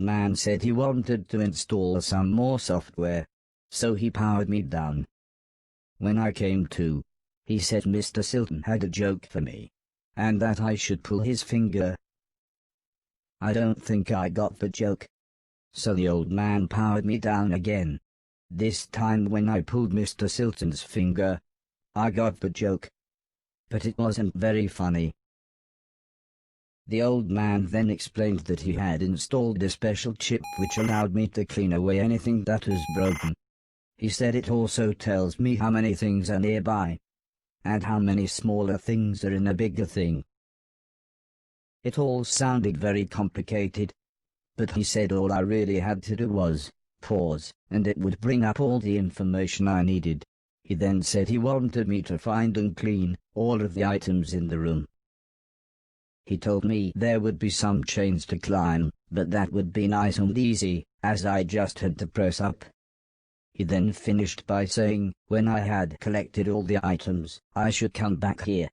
man said he wanted to install some more software, so he powered me down. When I came to, he said Mr. Silton had a joke for me, and that I should pull his finger. I don't think I got the joke. So the old man powered me down again. This time when I pulled Mr. Silton's finger, I got the joke. But it wasn't very funny. The old man then explained that he had installed a special chip which allowed me to clean away anything that was broken. He said it also tells me how many things are nearby, and how many smaller things are in a bigger thing. It all sounded very complicated, but he said all I really had to do was pause, and it would bring up all the information I needed. He then said he wanted me to find and clean all of the items in the room. He told me there would be some chains to climb, but that would be nice and easy, as I just had to press up. He then finished by saying, when I had collected all the items, I should come back here.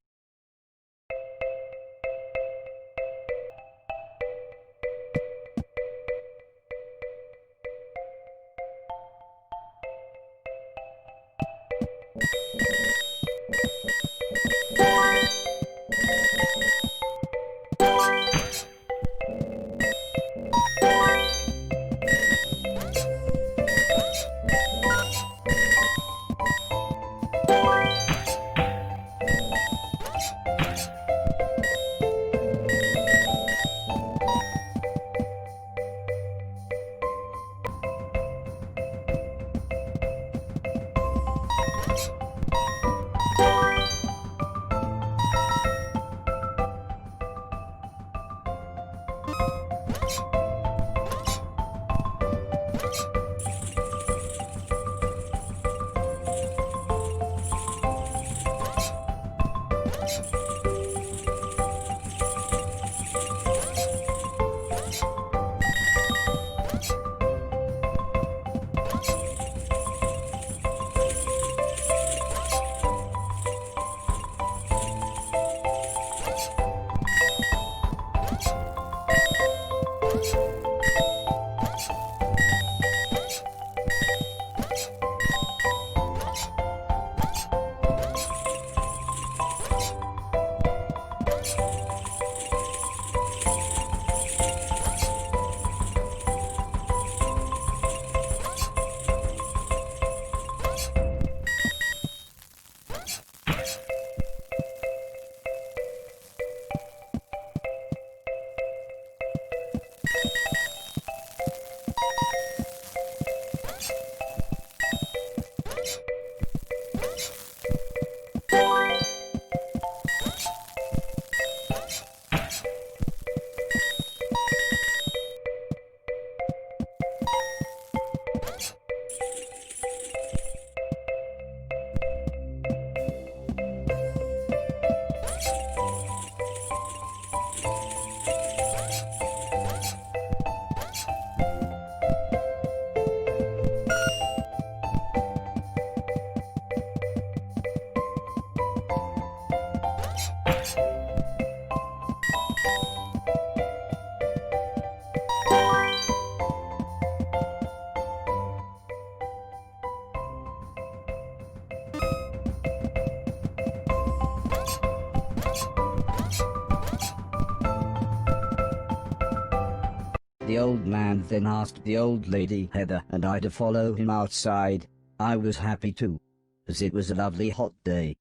The old man then asked the old lady Heather and I to follow him outside. I was happy to, as it was a lovely hot day.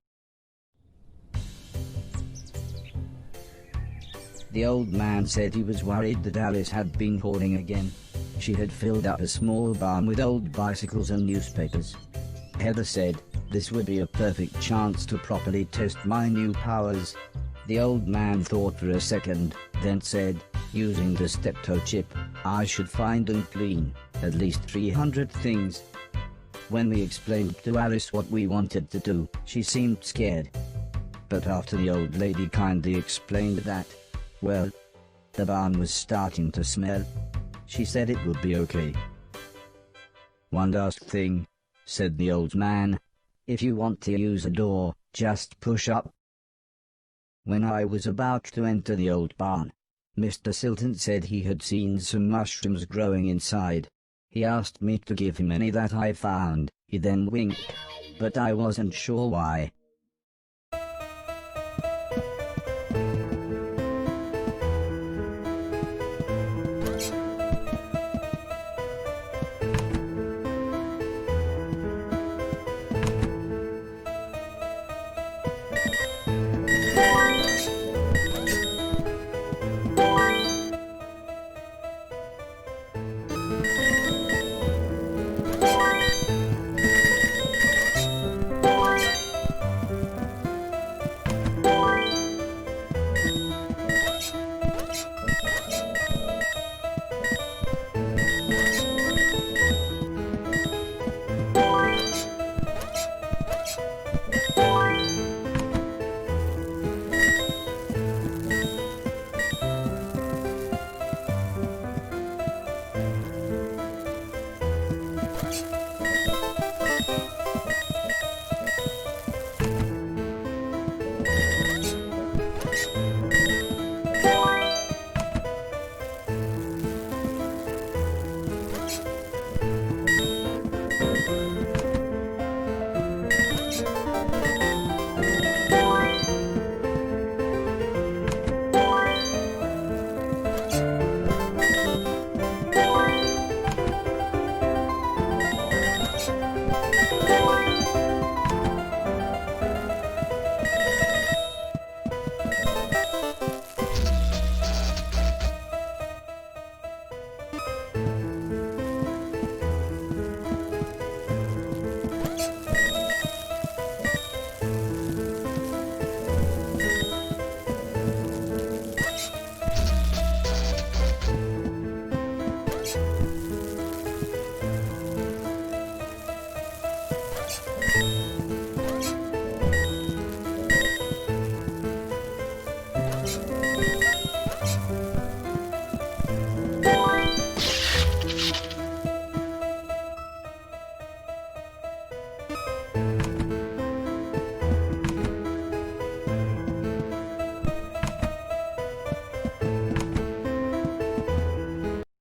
The old man said he was worried that Alice had been hoarding again. She had filled up a small barn with old bicycles and newspapers. Heather said, this would be a perfect chance to properly test my new powers. The old man thought for a second, then said, using the steptoe chip, I should find and clean at least 300 things. When we explained to Alice what we wanted to do, she seemed scared. But after the old lady kindly explained that, well, the barn was starting to smell, she said it would be okay. One last thing, said the old man. If you want to use a door, just push up. When I was about to enter the old barn, Mr. Silton said he had seen some mushrooms growing inside. He asked me to give him any that I found. He then winked, but I wasn't sure why.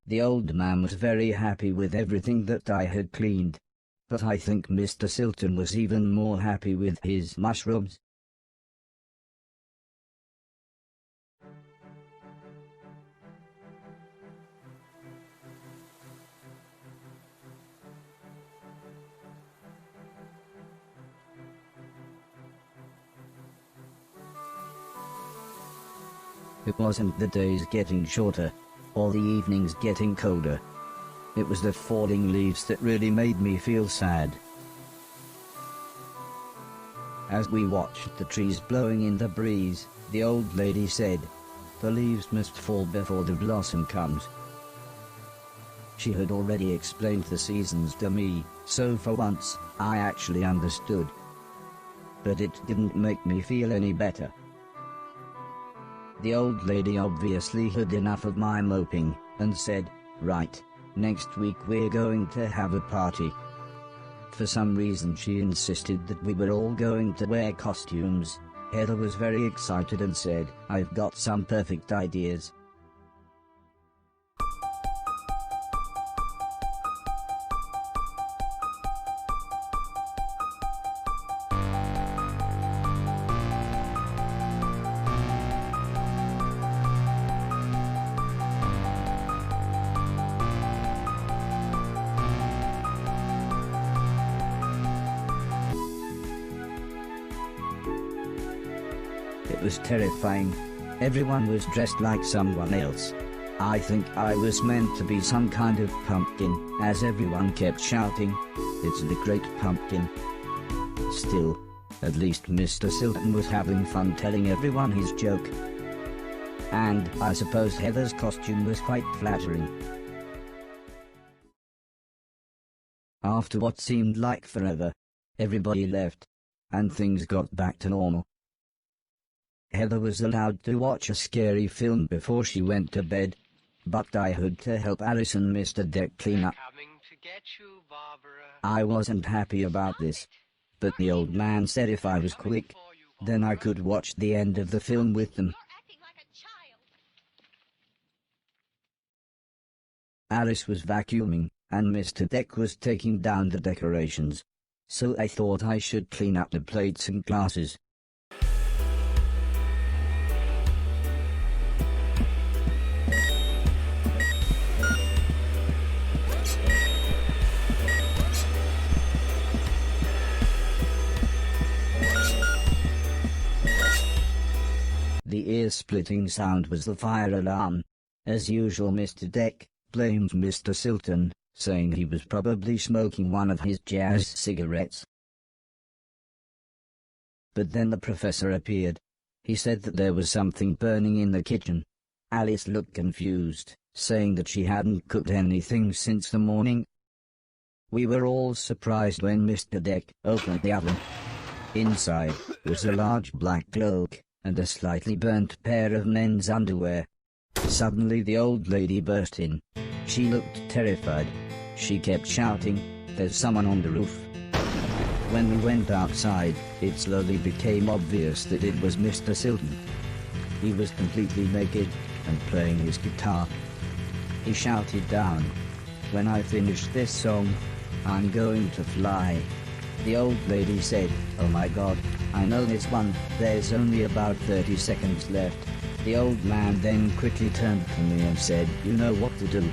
The old man was very happy with everything that I had cleaned, but I think Mr. Silton was even more happy with his mushrooms. It wasn't the days getting shorter, or the evenings getting colder. It was the falling leaves that really made me feel sad. As we watched the trees blowing in the breeze, the old lady said, "The leaves must fall before the blossom comes." She had already explained the seasons to me, so for once, I actually understood. But it didn't make me feel any better. The old lady obviously had enough of my moping, and said, "Right, next week we're going to have a party." For some reason she insisted that we were all going to wear costumes. Heather was very excited and said, "I've got some perfect ideas." It was terrifying. Everyone was dressed like someone else. I think I was meant to be some kind of pumpkin, as everyone kept shouting, "It's the Great Pumpkin." Still, at least Mr. Silton was having fun telling everyone his joke. And I suppose Heather's costume was quite flattering. After what seemed like forever, everybody left, and things got back to normal. Heather was allowed to watch a scary film before she went to bed, but I had to help Alice and Mr. Deck clean up. I wasn't happy about this, but the old man said if I was quick, then I could watch the end of the film with them. Alice was vacuuming, and Mr. Deck was taking down the decorations. So I thought I should clean up the plates and glasses. The ear-splitting sound was the fire alarm. As usual, Mr. Deck blamed Mr. Silton, saying he was probably smoking one of his jazz cigarettes. But then the professor appeared. He said that there was something burning in the kitchen. Alice looked confused, saying that she hadn't cooked anything since the morning. We were all surprised when Mr. Deck opened the oven. Inside was a large black cloak and a slightly burnt pair of men's underwear. Suddenly the old lady burst in. She looked terrified. She kept shouting, "There's someone on the roof." When we went outside, it slowly became obvious that it was Mr. Silton. He was completely naked and playing his guitar. He shouted down, "When I finish this song, I'm going to fly." The old lady said, "Oh my God, I know this one, there's only about 30 seconds left." The old man then quickly turned to me and said, "You know what to do."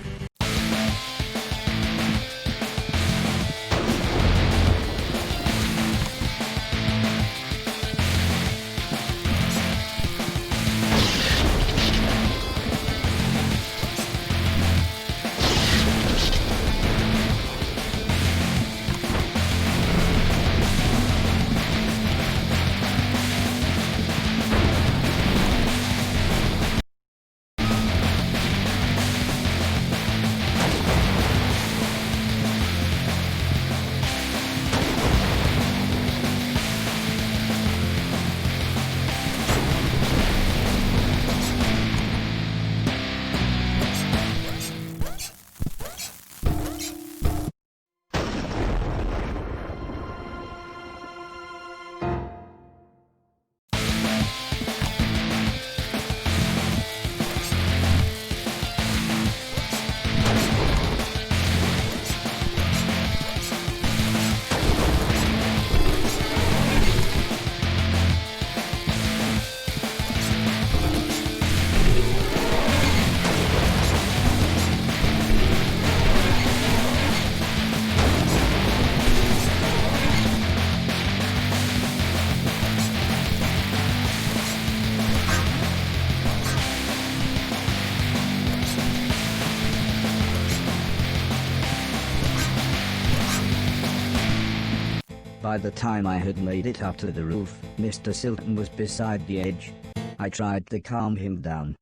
By the time I had made it up to the roof, Mr. Silton was beside the edge. I tried to calm him down,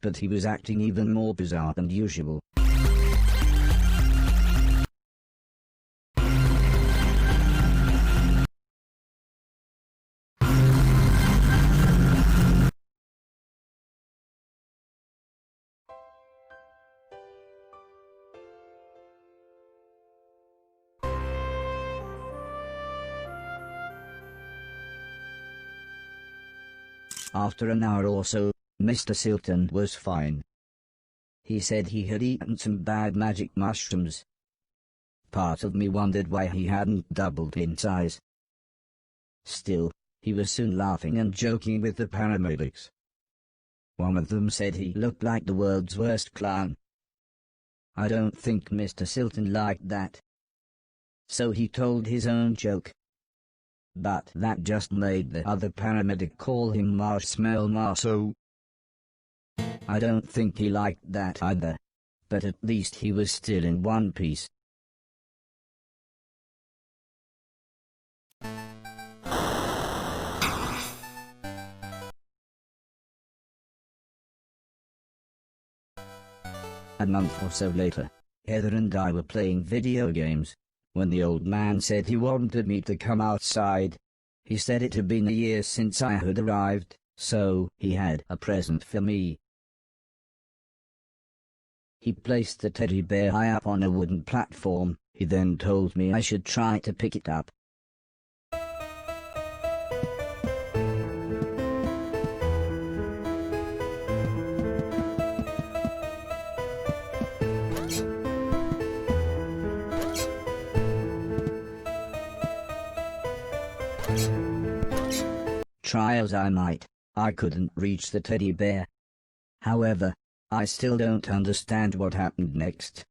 but he was acting even more bizarre than usual. After an hour or so, Mr. Silton was fine. He said he had eaten some bad magic mushrooms. Part of me wondered why he hadn't doubled in size. Still, he was soon laughing and joking with the paramedics. One of them said he looked like the world's worst clown. I don't think Mr. Silton liked that. So he told his own joke. But that just made the other paramedic call him Marshmallow Marceau. I don't think he liked that either. But at least he was still in one piece. A month or so later, Heather and I were playing video games, when the old man said he wanted me to come outside. He said it had been a year since I had arrived, so he had a present for me. He placed the teddy bear high up on a wooden platform. He then told me I should try to pick it up. try as I might, I couldn't reach the teddy bear. However, I still don't understand what happened next.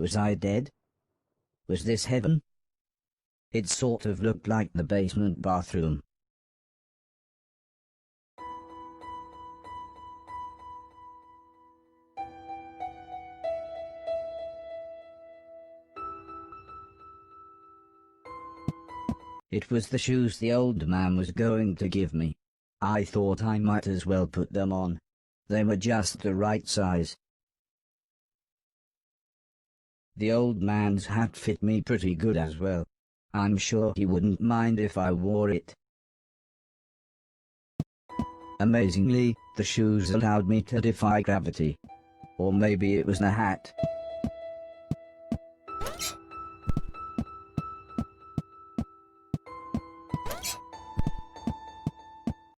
Was I dead? Was this heaven? It sort of looked like the basement bathroom. It was the shoes the old man was going to give me. I thought I might as well put them on. They were just the right size. The old man's hat fit me pretty good as well. I'm sure he wouldn't mind if I wore it. Amazingly, the shoes allowed me to defy gravity. Or maybe it was the hat.